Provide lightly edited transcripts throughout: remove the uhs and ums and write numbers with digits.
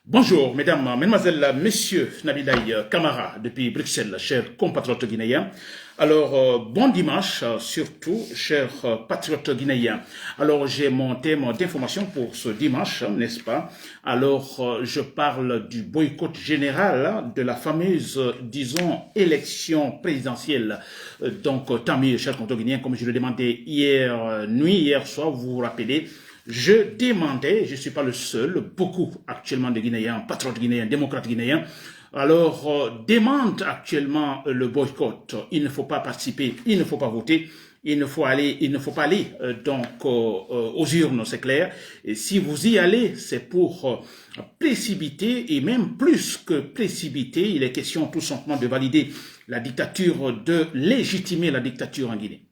Bonjour, mesdames, mesdemoiselles, messieurs, Nabilaï Camara, depuis Bruxelles, chers compatriotes guinéens. Alors, bon dimanche, surtout, chers patriotes guinéens. Alors, j'ai mon thème d'information pour ce dimanche, n'est-ce pas? Alors, je parle du boycott général de la fameuse, disons, élection présidentielle. Donc, tant mieux, chers compatriotes guinéens, comme je le demandais hier nuit, hier soir, vous vous rappelez, je demandais, je ne suis pas le seul, beaucoup actuellement de Guinéens, patriotes guinéens, démocrates guinéens, alors demandent actuellement le boycott. Il ne faut pas participer, il ne faut pas voter, il ne faut pas aller aux urnes, c'est clair. Et si vous y allez, c'est pour précipiter et même plus que précipiter. Il est question tout simplement de valider la dictature, de légitimer la dictature en Guinée.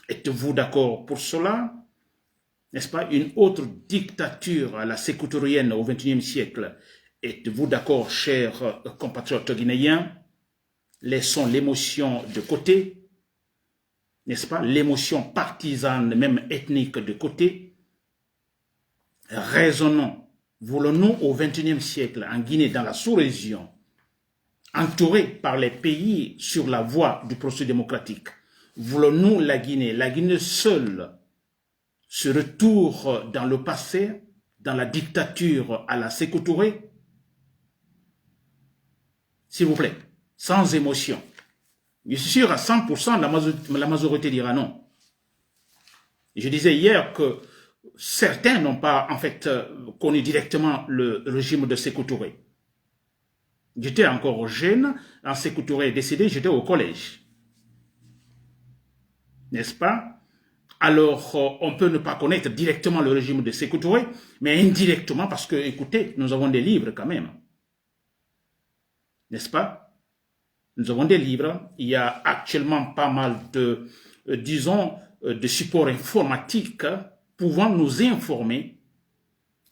Êtes-vous d'accord pour cela? N'est-ce pas, une autre dictature à la sécoutorienne au XXIe siècle. Êtes-vous d'accord, chers compatriotes guinéens? Laissons l'émotion de côté, n'est-ce pas, l'émotion partisane, même ethnique de côté. Raisonnons. Voulons-nous au XXIe siècle, en Guinée, dans la sous-région, entourés par les pays sur la voie du processus démocratique, voulons-nous la Guinée seule, ce retour dans le passé, dans la dictature à la Sékou Touré? S'il vous plaît, sans émotion. Je suis sûr à 100%, la majorité dira non. Je disais hier que certains n'ont pas en fait connu directement le régime de Sékou Touré. J'étais encore jeune, quand Sékou Touré est décédé, j'étais au collège. N'est-ce pas? Alors, on peut ne pas connaître directement le régime de Sékou Touré, mais indirectement, parce que, écoutez, nous avons des livres quand même. N'est-ce pas? Nous avons des livres. Il y a actuellement pas mal de, disons, de supports informatiques pouvant nous informer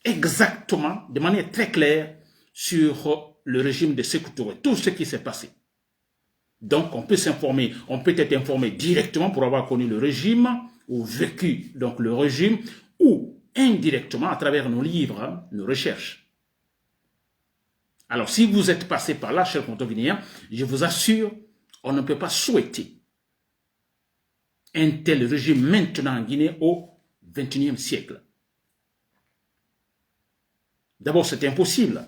exactement, de manière très claire, sur le régime de Sékou Touré, tout ce qui s'est passé. Donc, on peut s'informer, on peut être informé directement pour avoir connu le régime, ou vécu donc le régime, ou indirectement à travers nos livres, nos recherches. Alors, si vous êtes passé par là, chers compatriotes guinéens, je vous assure, on ne peut pas souhaiter un tel régime maintenant en Guinée au XXIe siècle. D'abord, c'est impossible.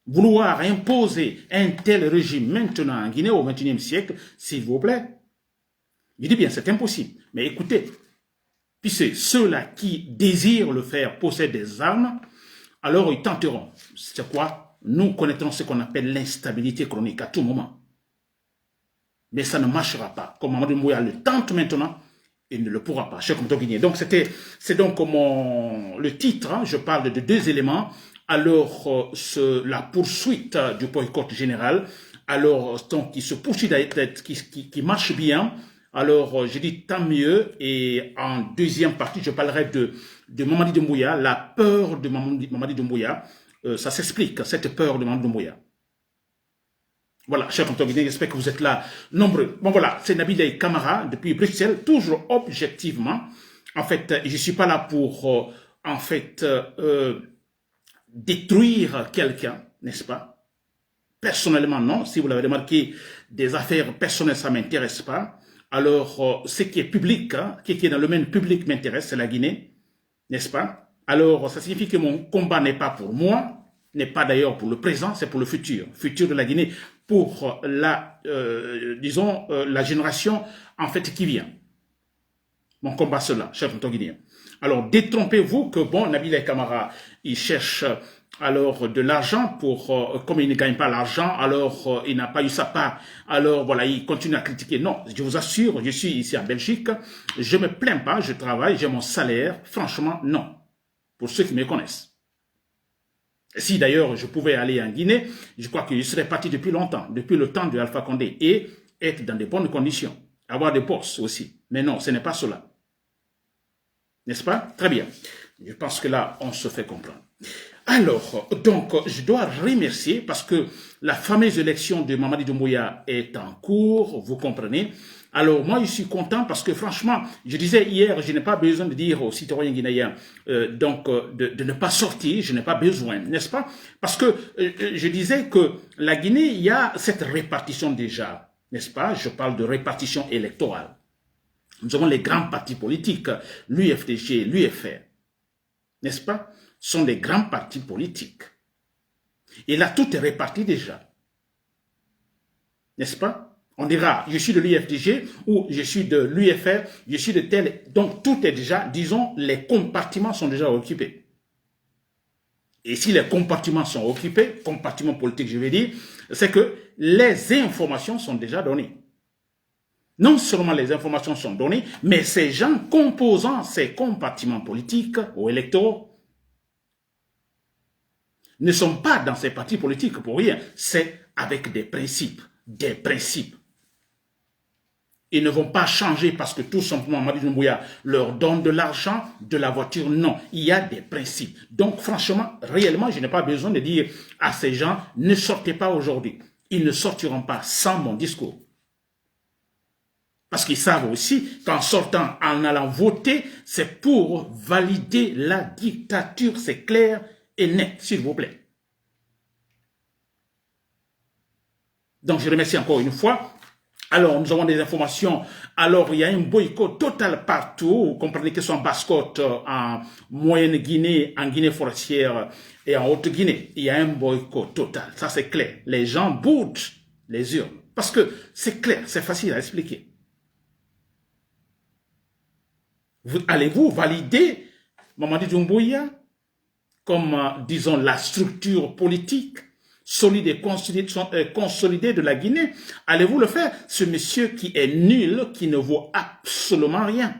Vouloir imposer un tel régime maintenant en Guinée au XXIe siècle, s'il vous plaît, je dis bien, c'est impossible. Mais écoutez, puisque ceux-là qui désirent le faire possèdent des armes, alors ils tenteront. C'est quoi? Nous connaîtrons ce qu'on appelle l'instabilité chronique à tout moment. Mais ça ne marchera pas. Comme Mamadou Mbouya le tente maintenant, il ne le pourra pas. Cher compatriotes guinéens. Donc c'est donc le titre, hein, je parle de deux éléments. Alors la poursuite du boycott général, alors donc qui se poursuit, qui marche bien. Alors, je dis tant mieux, et en deuxième partie, je parlerai de Mamadi Doumbouya, la peur de Mamadi Doumbouya. Ça s'explique, cette peur de Mamadi Doumbouya. Voilà, chers compatriotes guinéens, j'espère que vous êtes là nombreux. Bon voilà, c'est Nabilaï Camara, depuis Bruxelles, toujours objectivement. En fait, je ne suis pas là pour, détruire quelqu'un, n'est-ce pas? Personnellement, non. Si vous l'avez remarqué, des affaires personnelles, ça ne m'intéresse pas. Alors, ce qui est public, hein, qui est dans le domaine public m'intéresse, c'est la Guinée, n'est-ce pas? Alors, ça signifie que mon combat n'est pas pour moi, n'est pas d'ailleurs pour le présent, c'est pour le futur de la Guinée, pour la, la génération, en fait, qui vient. Mon combat, cela, chers compatriotes guinéens. Alors, détrompez-vous que, bon, Nabilaï Camara, il cherche alors de l'argent pour, comme il ne gagne pas l'argent, alors il n'a pas eu sa part, alors voilà, il continue à critiquer. Non, je vous assure, je suis ici en Belgique, je ne me plains pas, je travaille, j'ai mon salaire, franchement, non, pour ceux qui me connaissent. Si d'ailleurs je pouvais aller en Guinée, je crois que je serais parti depuis longtemps, depuis le temps de Alpha Condé, et être dans de bonnes conditions, avoir des postes aussi. Mais non, ce n'est pas cela. N'est-ce pas? Très bien. Je pense que là, on se fait comprendre. Alors, donc, je dois remercier parce que la fameuse élection de Mamadi Doumbouya est en cours, vous comprenez. Alors moi, je suis content parce que franchement, je disais hier, je n'ai pas besoin de dire aux citoyens guinéens de ne pas sortir, je n'ai pas besoin, n'est-ce pas? Parce que je disais que la Guinée, il y a cette répartition déjà, n'est-ce pas? Je parle de répartition électorale. Nous avons les grands partis politiques, l'UFDG, l'UFR, n'est-ce pas? Sont les grands partis politiques. Et là, tout est réparti déjà. N'est-ce pas? On dira, je suis de l'UFDG ou je suis de l'UFR, je suis de tel. Donc, tout est déjà, disons, les compartiments sont déjà occupés. Et si les compartiments sont occupés, compartiments politiques, je vais dire, c'est que les informations sont déjà données. Non seulement les informations sont données, mais ces gens composant ces compartiments politiques ou électoraux ne sont pas dans ces partis politiques pour rien. C'est avec des principes. Des principes. Ils ne vont pas changer parce que tout simplement Mamadi Doumbouya leur donne de l'argent, de la voiture. Non, il y a des principes. Donc franchement, réellement, je n'ai pas besoin de dire à ces gens, ne sortez pas aujourd'hui. Ils ne sortiront pas sans mon discours. Parce qu'ils savent aussi qu'en sortant, en allant voter, c'est pour valider la dictature. C'est clair et net, s'il vous plaît. Donc je remercie encore une fois. Alors, nous avons des informations. Alors, il y a un boycott total partout. Vous comprenez que ce soit en Basse-Côte, en Moyenne-Guinée, en Guinée forestière et en Haute-Guinée. Il y a un boycott total. Ça, c'est clair. Les gens boudent les urnes. Parce que c'est clair, c'est facile à expliquer. Allez-vous valider Mamadi Doumbouya comme, disons, la structure politique solide et consolidé de la Guinée? Allez-vous le faire? Ce monsieur qui est nul, qui ne vaut absolument rien.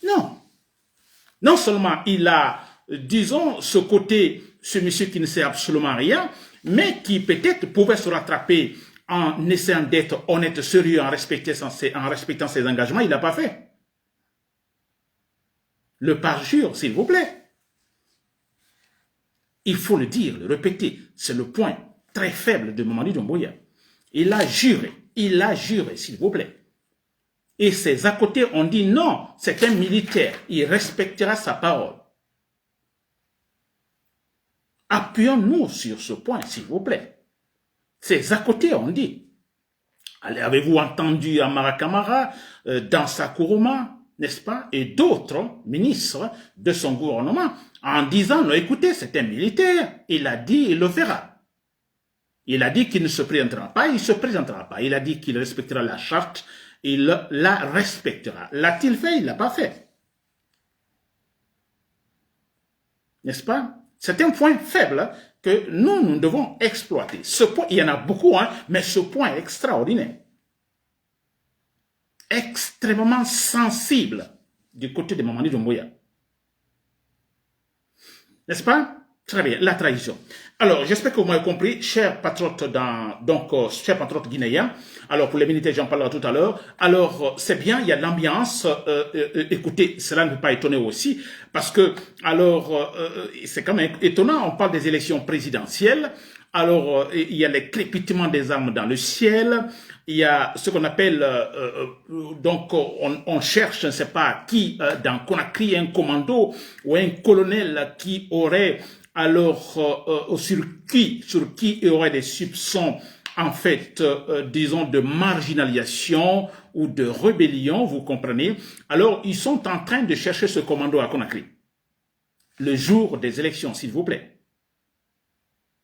Non. Non seulement il a, disons, ce côté, ce monsieur qui ne sait absolument rien, mais qui peut-être pouvait se rattraper en essayant d'être honnête, sérieux, en respectant ses engagements. Il n'a pas fait. Le parjure, s'il vous plaît. Il faut le dire, le répéter. C'est le point très faible de Mamadi Doumbouya. Il a juré, s'il vous plaît. Et ses à côté ont dit non, c'est un militaire, il respectera sa parole. Appuyons-nous sur ce point, s'il vous plaît. Ses à côté ont dit. Avez-vous entendu Amara Kamara, Dansa Kourouma, n'est-ce pas, et d'autres ministres de son gouvernement, en disant, non, écoutez, c'est un militaire, il a dit, il le fera. Il a dit qu'il ne se présentera pas, il ne se présentera pas. Il a dit qu'il respectera la charte, il la respectera. L'a-t-il fait? Il ne l'a pas fait. N'est-ce pas? C'est un point faible que nous devons exploiter. Ce point, il y en a beaucoup, hein, mais ce point est extraordinaire. Extrêmement sensible du côté de Mamadi Doumbouya. N'est-ce pas? Très bien, la trahison. Alors, j'espère que vous m'avez compris, chers patriotes, chers patriotes guinéens. Alors, pour les militaires, j'en parlerai tout à l'heure. Alors, c'est bien, il y a de l'ambiance. Écoutez, cela ne peut pas étonner aussi, parce que, alors, c'est quand même étonnant, on parle des élections présidentielles. Alors, il y a les crépitements des armes dans le ciel. Il y a ce qu'on appelle, on cherche, je ne sais pas qui, dans Conakry, un commando ou un colonel qui aurait, alors, sur qui il y aurait des soupçons, en fait, disons, de marginalisation ou de rébellion, vous comprenez. Alors, ils sont en train de chercher ce commando à Conakry. Le jour des élections, s'il vous plaît.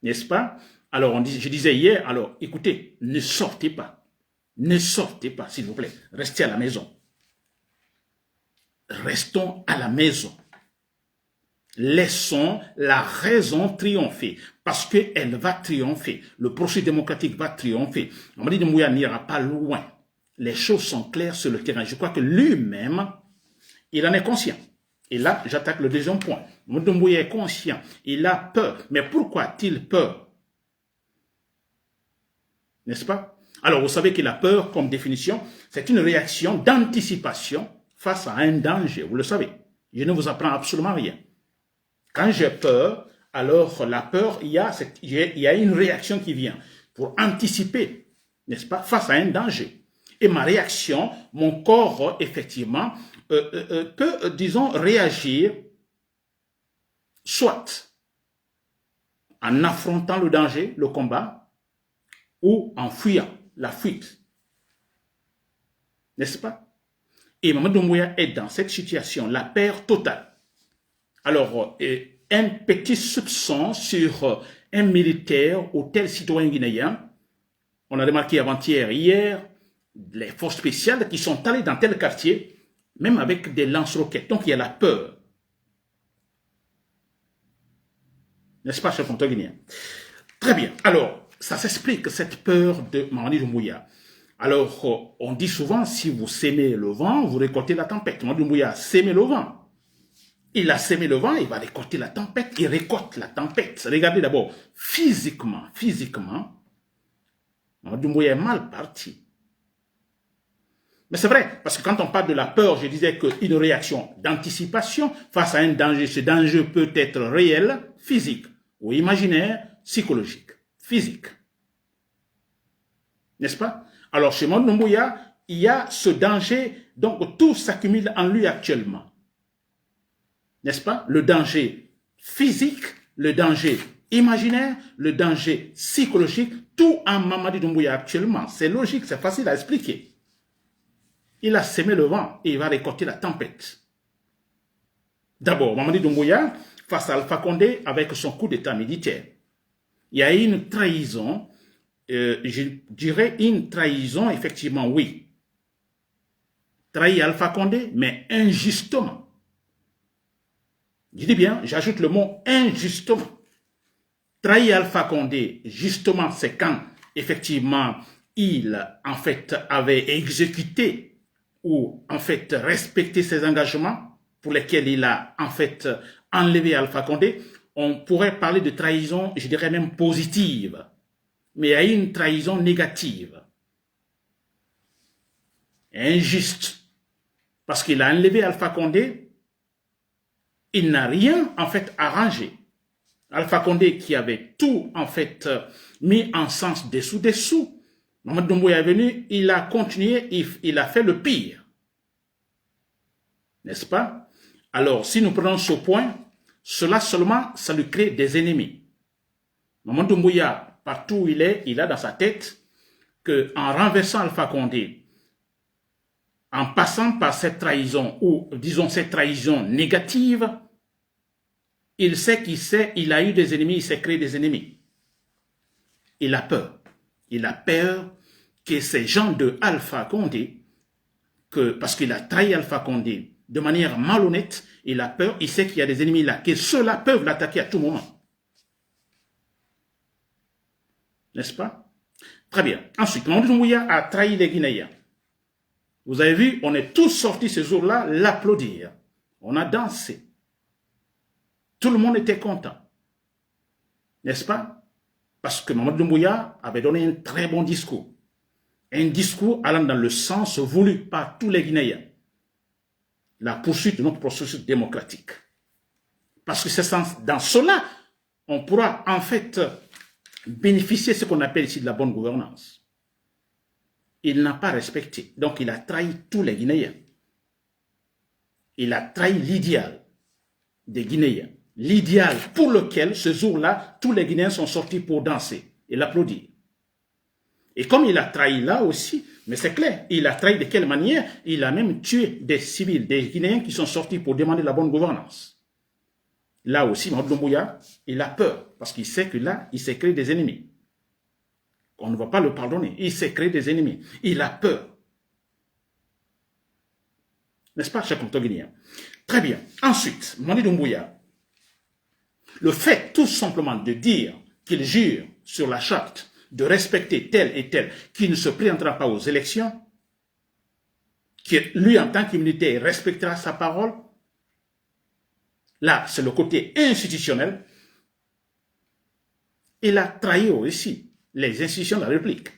N'est-ce pas? Alors, je disais hier, alors, écoutez, ne sortez pas. Ne sortez pas, s'il vous plaît. Restez à la maison. Restons à la maison. Laissons la raison triompher. Parce qu'elle va triompher. Le processus démocratique va triompher. Mamadi Doumbouya n'ira pas loin. Les choses sont claires sur le terrain. Je crois que lui-même, il en est conscient. Et là, j'attaque le deuxième point. Mamadi Doumbouya est conscient. Il a peur. Mais pourquoi a-t-il peur? N'est-ce pas? Alors, vous savez que la peur, comme définition, c'est une réaction d'anticipation face à un danger. Vous le savez. Je ne vous apprends absolument rien. Quand j'ai peur, alors la peur, il y a une réaction qui vient pour anticiper n'est-ce pas, face à un danger. Et ma réaction, mon corps, effectivement, peut, disons, réagir soit en affrontant le danger, le combat, ou en fuyant, la fuite. N'est-ce pas? Et Mamadou Doumbouya est dans cette situation, la peur totale. Alors, un petit soupçon sur un militaire ou tel citoyen guinéen, on a remarqué avant-hier, hier, les forces spéciales qui sont allées dans tel quartier, même avec des lance-roquettes. Donc, il y a la peur. N'est-ce pas, cher compteur guinéen? Très bien. Alors, ça s'explique, cette peur de Mamadi Doumbouya. Alors, on dit souvent, si vous sémez le vent, vous récoltez la tempête. Mamadi Doumbouya a sémé le vent. Il a sémé le vent, il va récolter la tempête, il récolte la tempête. Regardez d'abord, physiquement, Mamadi Doumbouya est mal parti. Mais c'est vrai, parce que quand on parle de la peur, je disais qu'une réaction d'anticipation face à un danger, ce danger peut être réel, physique, ou imaginaire, psychologique, physique. N'est-ce pas? Alors, chez Mamadi Doumbouya, il y a ce danger, donc tout s'accumule en lui actuellement. N'est-ce pas? Le danger physique, le danger imaginaire, le danger psychologique, tout en Mamadi Doumbouya actuellement. C'est logique, c'est facile à expliquer. Il a sémé le vent et il va récolter la tempête. D'abord, Mamadi Doumbouya, face à Alpha Condé, avec son coup d'état militaire. Il y a une trahison, je dirais une trahison, effectivement, oui. Trahir Alpha Condé, mais injustement. Je dis bien, j'ajoute le mot injustement. Trahir Alpha Condé, justement, c'est quand, effectivement, il, en fait, avait exécuté ou, en fait, respecté ses engagements pour lesquels il a, en fait, enlevé Alpha Condé. On pourrait parler de trahison, je dirais même positive. Mais il y a une trahison négative. Injuste. Parce qu'il a enlevé Alpha Condé, il n'a rien, en fait, arrangé. Alpha Condé qui avait tout, en fait, mis en sens dessous. Mamadi Doumbouya est venu, il a continué, il a fait le pire. N'est-ce pas? Alors, si nous prenons ce point, cela seulement, ça lui crée des ennemis. Mamadi Doumbouya, partout où il a dans sa tête qu'en renversant Alpha Condé, en passant par cette trahison, ou disons cette trahison négative, il sait qu'il a eu des ennemis, il s'est créé des ennemis. Il a peur. Il a peur que ces gens de Alpha Condé, parce qu'il a trahi Alpha Condé de manière malhonnête, il a peur, il sait qu'il y a des ennemis là, que ceux-là peuvent l'attaquer à tout moment. N'est-ce pas? Très bien. Ensuite, Mamadi Doumbouya a trahi les Guinéens. Vous avez vu, on est tous sortis ce jour-là l'applaudir. On a dansé. Tout le monde était content. N'est-ce pas? Parce que Mamadi Doumbouya avait donné un très bon discours. Un discours allant dans le sens voulu par tous les Guinéens. La poursuite de notre processus démocratique. Parce que c'est dans cela, on pourra en fait bénéficier de ce qu'on appelle ici de la bonne gouvernance. Il n'a pas respecté. Donc il a trahi tous les Guinéens. Il a trahi l'idéal des Guinéens. L'idéal pour lequel, ce jour-là, tous les Guinéens sont sortis pour danser et l'applaudir. Et comme il a trahi là aussi, mais c'est clair, il a trahi de quelle manière? Il a même tué des civils, des Guinéens qui sont sortis pour demander la bonne gouvernance. Là aussi, Mamadi Doumbouya, il a peur, parce qu'il sait que là, il s'est créé des ennemis. On ne va pas le pardonner, il s'est créé des ennemis. Il a peur. N'est-ce pas, cher compteur guinéen? Très bien. Ensuite, Mamadi Doumbouya, le fait tout simplement de dire qu'il jure sur la charte de respecter tel et tel, qui ne se présentera pas aux élections, que lui, en tant que militaire, respectera sa parole, là, c'est le côté institutionnel. Il a trahi aussi les institutions de la République.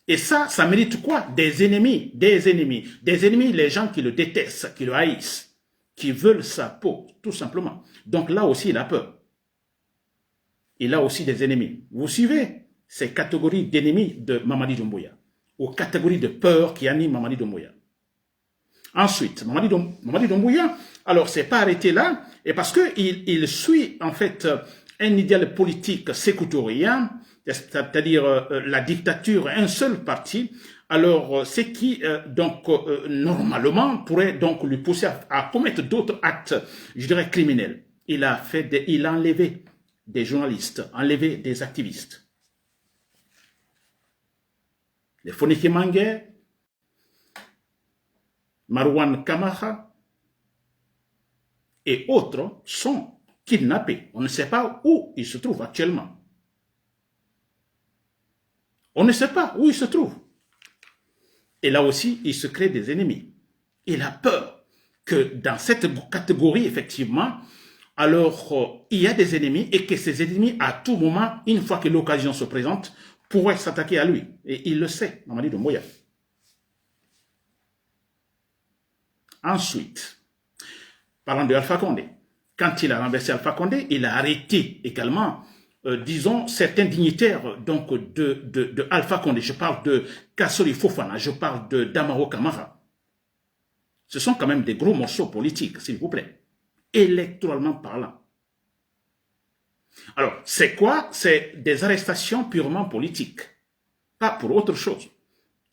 Et ça mérite quoi? Des ennemis, les gens qui le détestent, qui le haïssent, qui veulent sa peau, tout simplement. Donc là aussi, il a peur. Il a aussi des ennemis. Vous suivez? ces catégories d'ennemis de Mamadi Doumbouya, aux catégories de peur qui animent Mamadi Doumbouya. Ensuite, Mamadi Doumbouya, alors c'est pas arrêté là, et parce qu'il suit en fait un idéal politique sécoutourien, c'est-à-dire la dictature, un seul parti, alors ce qui normalement pourrait donc lui pousser à commettre d'autres actes, je dirais criminels. Il a enlevé des journalistes, enlevé des activistes. Les Foniki Manguer, Marwan Kamara et autres sont kidnappés. On ne sait pas où ils se trouvent actuellement. On ne sait pas où ils se trouvent. Et là aussi, il se crée des ennemis. Il a peur que dans cette catégorie, effectivement, alors il y a des ennemis et que ces ennemis, à tout moment, une fois que l'occasion se présente, pourraient s'attaquer à lui. Et il le sait, Mamadi Doumbouya. Ensuite, parlant de Alpha Condé, quand il a renversé Alpha Condé, il a arrêté également, disons, certains dignitaires donc, de Alpha Condé. Je parle de Kassori Fofana, je parle de Damaro Kamara. Ce sont quand même des gros morceaux politiques, s'il vous plaît, électoralement parlant. Alors, c'est quoi? C'est des arrestations purement politiques, pas pour autre chose.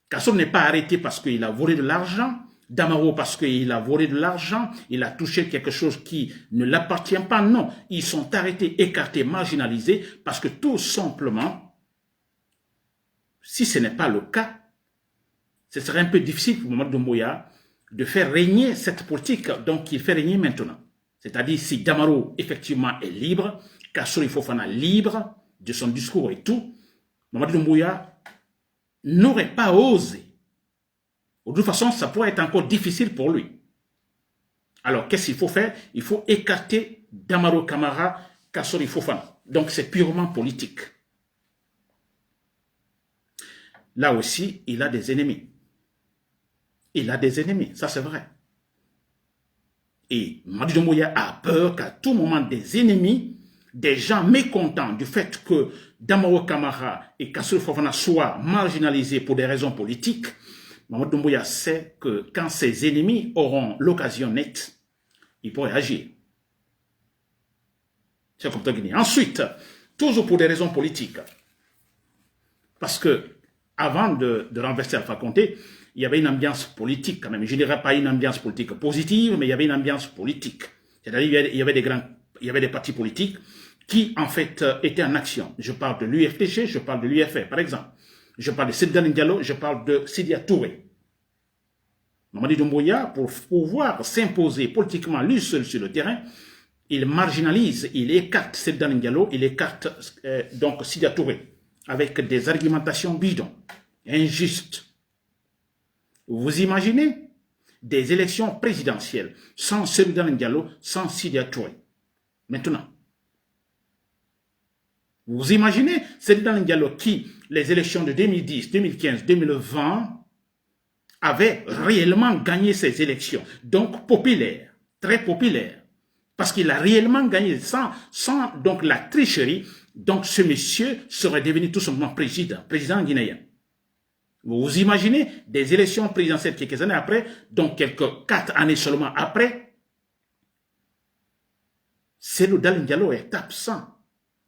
Kassori n'est pas arrêté parce qu'il a volé de l'argent, Damaro parce qu'il a volé de l'argent, il a touché quelque chose qui ne l'appartient pas. Non, ils sont arrêtés, écartés, marginalisés parce que tout simplement, si ce n'est pas le cas, ce serait un peu difficile pour Mamadi Doumbouya de faire régner cette politique, donc il fait régner maintenant. C'est-à-dire si Damaro effectivement est libre, Kassori Fofana libre de son discours et tout, Mamadi Doumbouya n'aurait pas osé. De toute façon, ça pourrait être encore difficile pour lui. Alors, qu'est-ce qu'il faut faire? Il faut écarter Damaro Kamara, Kassori Fofana. Donc, c'est purement politique. Là aussi, il a des ennemis. Il a des ennemis, ça c'est vrai. Et Mamadi Doumbouya a peur qu'à tout moment des ennemis, des gens mécontents du fait que Damaro Kamara et Kassori Fofana soient marginalisés pour des raisons politiques, Mamadi Doumbouya sait que quand ses ennemis auront l'occasion nette, ils pourraient agir. C'est comme ça qu'il. Ensuite, toujours pour des raisons politiques, parce que avant de renverser Alpha Condé, il y avait une ambiance politique quand même. Je ne dirais pas une ambiance politique positive, mais il y avait une ambiance politique. C'est-à-dire il y avait des partis politiques qui en fait étaient en action. Je parle de l'UFDG, je parle de l'UFR par exemple. Je parle de Sidani Diallo, je parle de Sidya Touré. Mamadi Doumbouya, pour pouvoir s'imposer politiquement lui seul sur le terrain, il marginalise, il écarte Sidani Diallo, il écarte donc Sidya Touré, avec des argumentations bidons, injustes. Vous imaginez des élections présidentielles sans Sidani Diallo, sans Sidya Touré. Maintenant, vous imaginez Sidani Diallo qui, les élections de 2010, 2015, 2020, avait réellement gagné ces élections. Donc populaire, très populaire. Parce qu'il a réellement gagné sans donc la tricherie. Donc ce monsieur serait devenu tout simplement président guinéen. Vous imaginez des élections présidentielles quelques années après, donc quelques 4 années seulement après, Cellou Dalein Diallo est absent.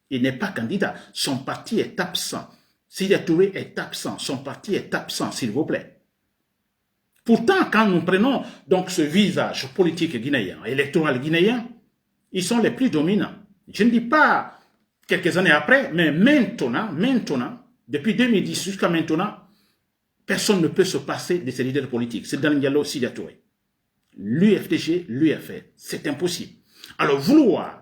Il n'est pas candidat. Son parti est absent. Sidya Touré est absent. Son parti est absent, s'il vous plaît. Pourtant, quand nous prenons donc ce visage politique guinéen, électoral guinéen, ils sont les plus dominants. Je ne dis pas quelques années après, mais maintenant, depuis 2010 jusqu'à maintenant, personne ne peut se passer de ces leaders politiques. C'est Dalein Diallo, Sidya Touré. L'UFDG, l'UFR, c'est impossible. Alors vouloir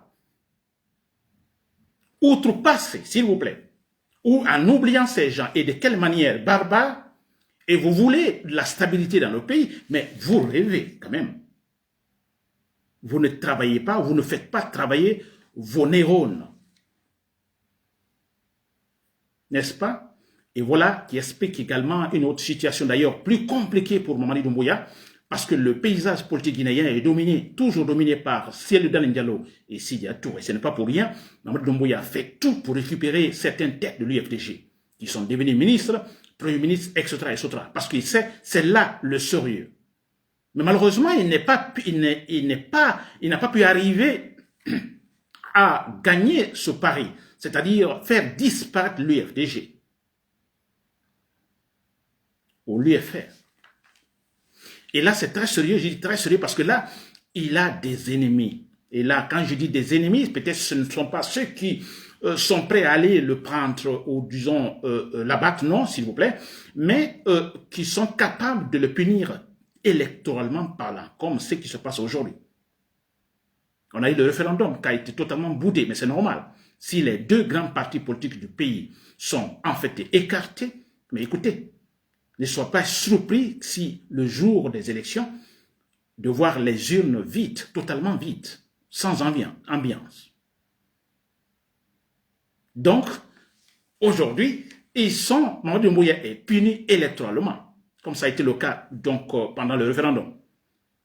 outrepasser, s'il vous plaît, ou en oubliant ces gens, et de quelle manière barbare, et vous voulez de la stabilité dans le pays, mais vous rêvez quand même. Vous ne travaillez pas, vous ne faites pas travailler vos neurones. N'est-ce pas? Et voilà qui explique également une autre situation d'ailleurs plus compliquée pour Mamadi Doumbouya, parce que le paysage politique guinéen est dominé, toujours dominé par Cellou Dalein Diallo et Sidya Touré. Ce n'est pas pour rien. Mamadi Doumbouya fait tout pour récupérer certaines têtes de l'UFDG. qui sont devenus ministres, premier ministre, etc., etc. Parce qu'il sait, c'est là le sérieux. Mais malheureusement, il n'a pas pu arriver à gagner ce pari, c'est-à-dire faire disparaître l'UFDG ou l'UFR. Et là, c'est très sérieux, je dis très sérieux parce que là, il a des ennemis. Et là, quand je dis des ennemis, peut-être ce ne sont pas ceux qui sont prêts à aller le prendre ou, disons, l'abattre, non, s'il vous plaît, mais qui sont capables de le punir électoralement parlant, comme ce qui se passe aujourd'hui. On a eu le référendum qui a été totalement boudé, mais c'est normal. Si les deux grands partis politiques du pays sont en fait écartés, mais écoutez, ne sois pas surpris si le jour des élections, de voir les urnes vides, totalement vides, sans ambiance. Donc, aujourd'hui, Mamadou Doumbouya est puni électoralement, comme ça a été le cas donc, pendant le référendum.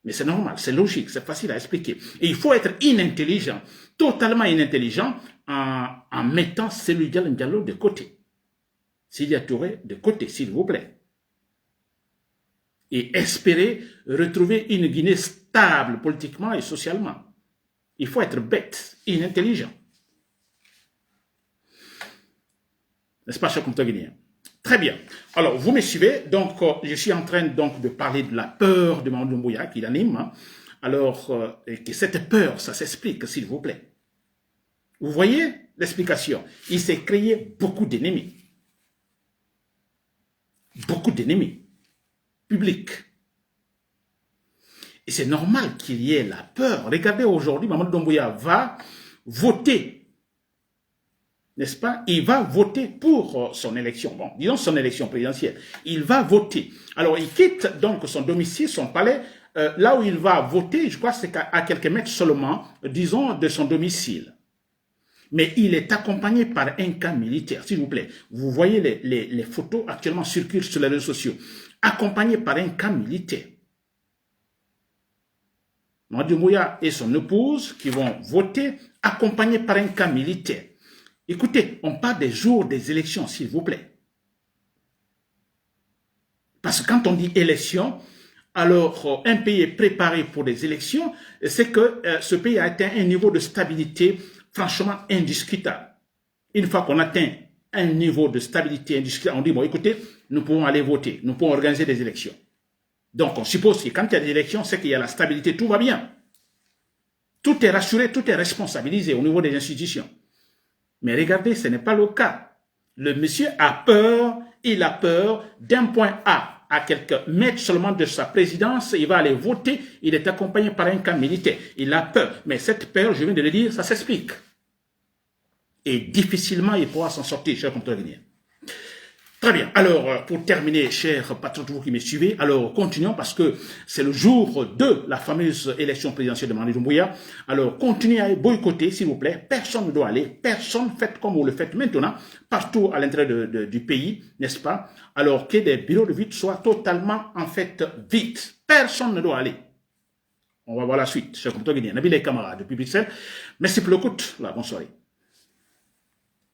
Mais c'est normal, c'est logique, c'est facile à expliquer. Et il faut être inintelligent, totalement inintelligent, en mettant Cellou Diallo de côté. Sidya Touré de côté, s'il vous plaît. Et espérer retrouver une Guinée stable politiquement et socialement. Il faut être bête, inintelligent. N'est-ce pas, cher compteur guinéen? Très bien. Alors, vous me suivez. Donc, je suis en train donc de parler de la peur de Mamadou Doumbouya qui l'anime. Hein. Alors, que cette peur, ça s'explique, s'il vous plaît. Vous voyez l'explication? Il s'est créé beaucoup d'ennemis. Beaucoup d'ennemis publics. Et c'est normal qu'il y ait la peur. Regardez aujourd'hui, Mamadou Doumbouya va voter. N'est-ce pas? Il va voter pour son élection. Bon, disons son élection présidentielle. Il va voter. Alors, il quitte donc son domicile, son palais, là où il va voter, je crois que c'est à quelques mètres seulement, disons, de son domicile. Mais il est accompagné par un camp militaire, s'il vous plaît. Vous voyez les photos actuellement circulent sur les réseaux sociaux. Accompagné par un camp militaire. Mamadou Doumbouya et son épouse qui vont voter, accompagnés par un camp militaire. Écoutez, on parle des jours des élections, s'il vous plaît. Parce que quand on dit élection, alors un pays est préparé pour des élections, c'est que ce pays a atteint un niveau de stabilité franchement indiscutable. Une fois qu'on atteint un niveau de stabilité indiscutable, on dit, bon, écoutez, nous pouvons aller voter, nous pouvons organiser des élections. Donc, on suppose que quand il y a des élections, c'est qu'il y a la stabilité, tout va bien. Tout est rassuré, tout est responsabilisé au niveau des institutions. Mais regardez, ce n'est pas le cas. Le monsieur a peur, il a peur d'un point A à quelques mètres seulement de sa présidence, il va aller voter, il est accompagné par un camp militaire. Il a peur. Mais cette peur, je viens de le dire, ça s'explique. Et difficilement il pourra s'en sortir, cher compteur guinéen. Très bien. Alors, pour terminer, chers patriotes, vous qui me suivez, alors continuons parce que c'est le jour de la fameuse élection présidentielle de Mamadou Doumbouya. Alors, continuez à boycotter, s'il vous plaît. Personne ne doit aller. Personne, faites comme vous le faites maintenant, partout à l'intérieur du pays, n'est-ce pas? Alors que des bureaux de vote soient totalement, en fait, vides. Personne ne doit aller. On va voir la suite. Chers compteur guinéen, Nabil et camarades depuis Bruxelles. Merci pour l'écoute. Bonne soirée.